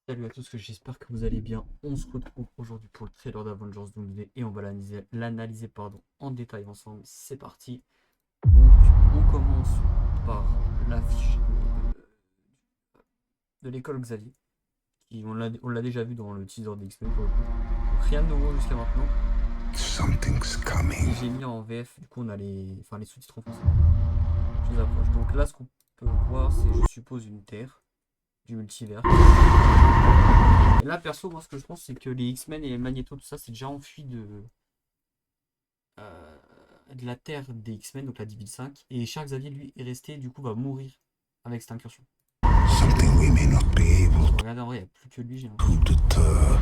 Salut à tous, j'espère que vous allez bien. On se retrouve aujourd'hui pour le trailer d'Avengers Doomsday et on va l'analyser en détail ensemble. C'est parti. Donc, on commence par l'affiche de l'école Xavier. On l'a déjà vu dans le teaser d'X-Men pour le coup. Donc, rien de nouveau jusqu'à maintenant. Something's coming. J'ai mis en VF, du coup on a les sous-titres en français. Je les approche. Donc là, ce qu'on peut voir, c'est, je suppose, une terre du multivers. Et là, perso, moi, ce que je pense, c'est que les X-Men et Magneto, tout ça, c'est déjà enfui de la terre des X-Men, donc la Division 5. Et Charles Xavier, lui, est resté, du coup, va mourir avec cette incursion. Something we may not be able Regardez, en vrai, il n'y a plus que lui, j'ai l'impression. to deter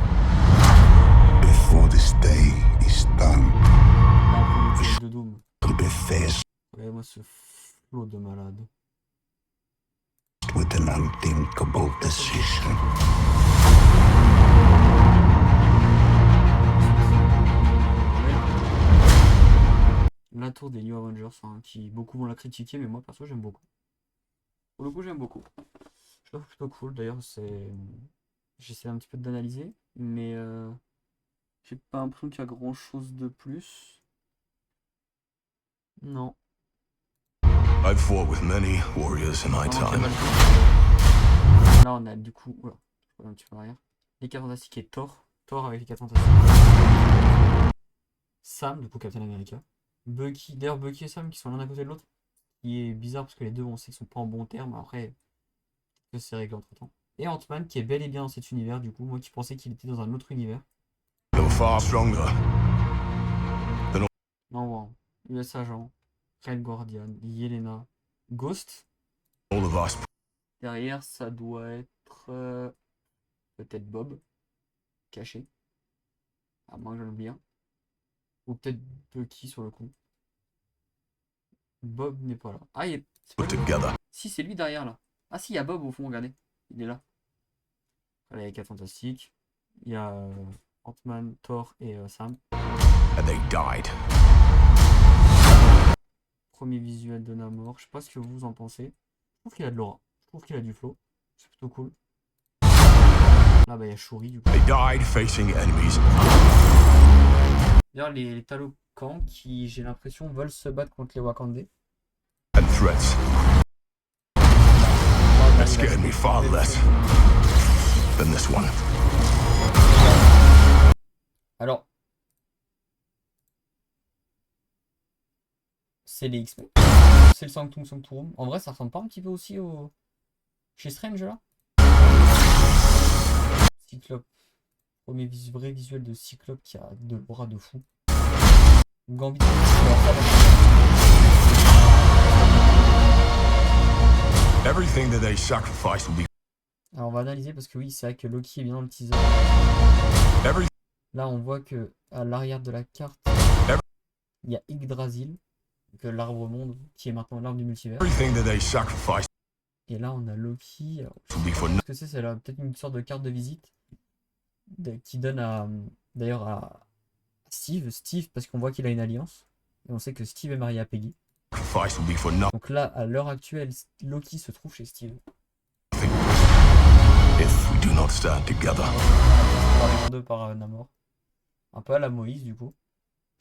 before this day is done. Là, un premier épisode de Doom. To be faced Regardez-moi ce flot de malade. with an unthinkable decision. La tour des New Avengers, hein, qui beaucoup vont la critiquer, mais moi, perso, j'aime beaucoup. Pour le coup, j'aime beaucoup. Je trouve plutôt cool. D'ailleurs, j'essaie un petit peu d'analyser, mais j'ai pas l'impression qu'il y a grand chose de plus. Non. I've fought with many warriors in my time. Là, on a du coup. Oula, je reviens un petit peu en arrière. Les 4 Fantastiques et Thor. Thor avec les 4 Fantastiques. Sam, du coup, Captain America. Bucky. D'ailleurs, Bucky et Sam qui sont l'un à côté de l'autre. Qui est bizarre parce que les deux, on sait qu'ils sont pas en bon terme. Après, que c'est réglé entre temps. Et Ant-Man qui est bel et bien dans cet univers, du coup. Moi qui pensais qu'il était dans un autre univers. You're far stronger. Là, on voit US Agent, Red Guardian, Yelena, Ghost. All of us. Derrière, ça doit être peut-être Bob, caché. À moins que je l'oublie un. Ou peut-être Bucky sur le coup. Bob n'est pas là. Ah, c'est pas Put lui. together. Si, c'est lui derrière là. Ah, si, il y a Bob au fond, regardez. Il est là. Là, il y a les 4 Fantastiques. Il y a Ant-Man, Thor et Sam. And they died. Premier visuel de Namor. Je sais pas ce que vous en pensez. Je trouve qu'il a de l'aura. Je trouve qu'il a du flow. C'est plutôt cool. Là, bah, il y a Shuri du coup. They died facing enemies. D'ailleurs, les Talokans qui, j'ai l'impression, veulent se battre contre les Wakandais. And threats that scared me far less than this one. Alors, c'est les X-Men. C'est le Sanctum Sanctorum. En vrai, ça ressemble pas un petit peu aussi au... chez Strange là. Cyclope. Premier vrai visuel de Cyclope qui a de l'aura de fou. Gambit. Everything that they sacrificed will be. Alors on va analyser parce que oui, c'est vrai que Loki est bien dans le teaser. Every. Là, on voit que à l'arrière de la carte, il y a Yggdrasil, donc l'arbre monde, qui est maintenant l'arbre du multivers. Everything that they sacrificed Et là, on a Loki. Alors, will be for ce que c'est peut-être une sorte de carte de visite qui donne d'ailleurs à Steve. Steve, parce qu'on voit qu'il a une alliance. Et on sait que Steve est marié à Peggy. sacrifice will be for nothing Donc là, à l'heure actuelle, Loki se trouve chez Steve. if we do not stand together. Par les par Namor. Un peu à la Moïse, du coup.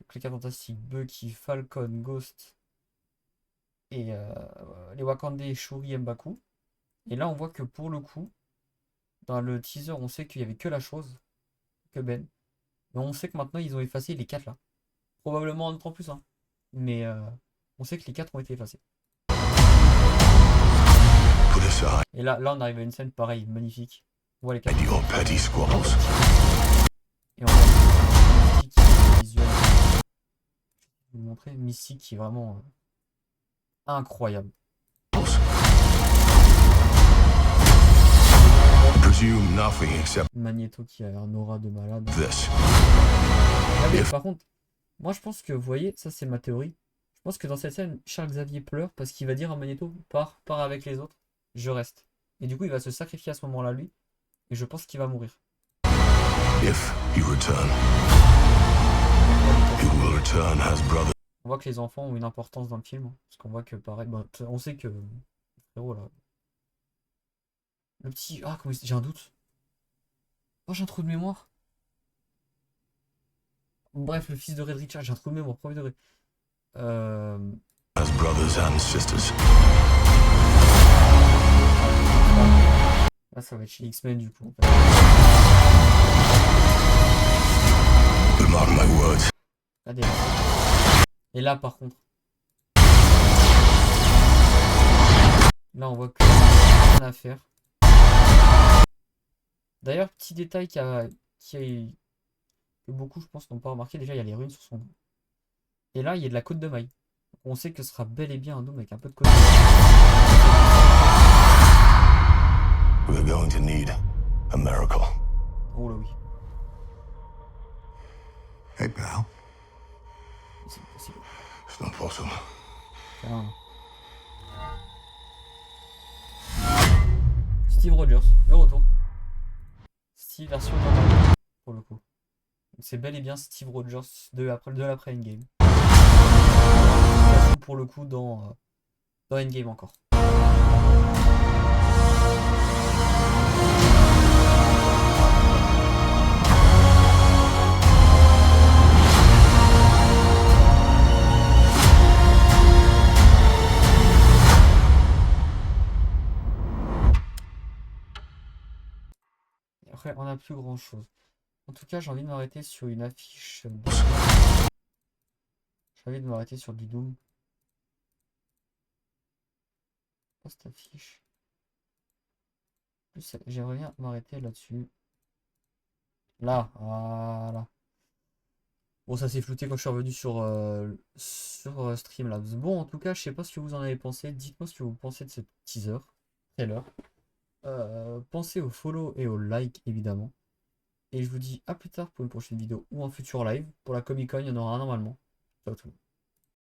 Donc les 4 fantastiques, Bucky, Falcon, Ghost. Et les Wakandais, Shuri et M'Baku. Et là, on voit que pour le coup, dans le teaser, on sait qu'il n'y avait que la chose, que Ben. Mais on sait que maintenant, ils ont effacé les 4 là. Probablement un autre en plus, hein. Mais on sait que les 4 ont été effacés. Put aside Et là, on arrive à une scène pareille, magnifique. On voit les 4. your petty squabbles. Et on voit Mystique visuel. Je vais vous montrer Mystique qui est vraiment incroyable. Presume nothing except Magneto qui a un aura de malade. this. Ah oui, par contre, moi je pense que, vous voyez, ça c'est ma théorie. Je pense que dans cette scène, Charles Xavier pleure parce qu'il va dire à Magneto, pars avec les autres, je reste. Et du coup, il va se sacrifier à ce moment-là, lui. Et je pense qu'il va mourir. If you return, you will return as brother. On voit que les enfants ont une importance dans le film. Parce qu'on voit que, pareil, on sait que. Frérot, là. Le petit. Ah, j'ai un doute. Oh, j'ai un trou de mémoire. Bref, le fils de Red Richard, j'ai un trou de mémoire, premier degré. As brothers and sisters. Là, ça va être chez X-Men du coup. Mark my words. Là, et là, par contre. Là, on voit que rien à faire. D'ailleurs, petit détail que beaucoup, je pense, n'ont pas remarqué. Déjà, il y a les runes sur son dos. Et là, il y a de la côte de maille. On sait que ce sera bel et bien un dôme avec un peu de côte de maille. We're going to need a miracle. Oh là oui. Hey, pal. C'est possible. It's not possible. Tiens. Steve Rogers, le retour. Steve version normale, pour le coup. C'est bel et bien Steve Rogers de l'après Endgame. Pour le coup dans Endgame encore. Et après, on n'a plus grand chose. En tout cas, j'ai envie de m'arrêter sur une affiche. J'ai envie de m'arrêter sur du Doom. Pas cette affiche. Plus, j'aimerais bien m'arrêter là-dessus. Là, voilà. Bon, ça s'est flouté quand je suis revenu sur Streamlabs. Bon, en tout cas, je sais pas ce que vous en avez pensé. Dites-moi ce que vous pensez de ce teaser, trailer. Pensez au follow et au like, évidemment. Et je vous dis à plus tard pour une prochaine vidéo ou un futur live. Pour la Comic Con, il y en aura un normalement. Ciao tout le monde.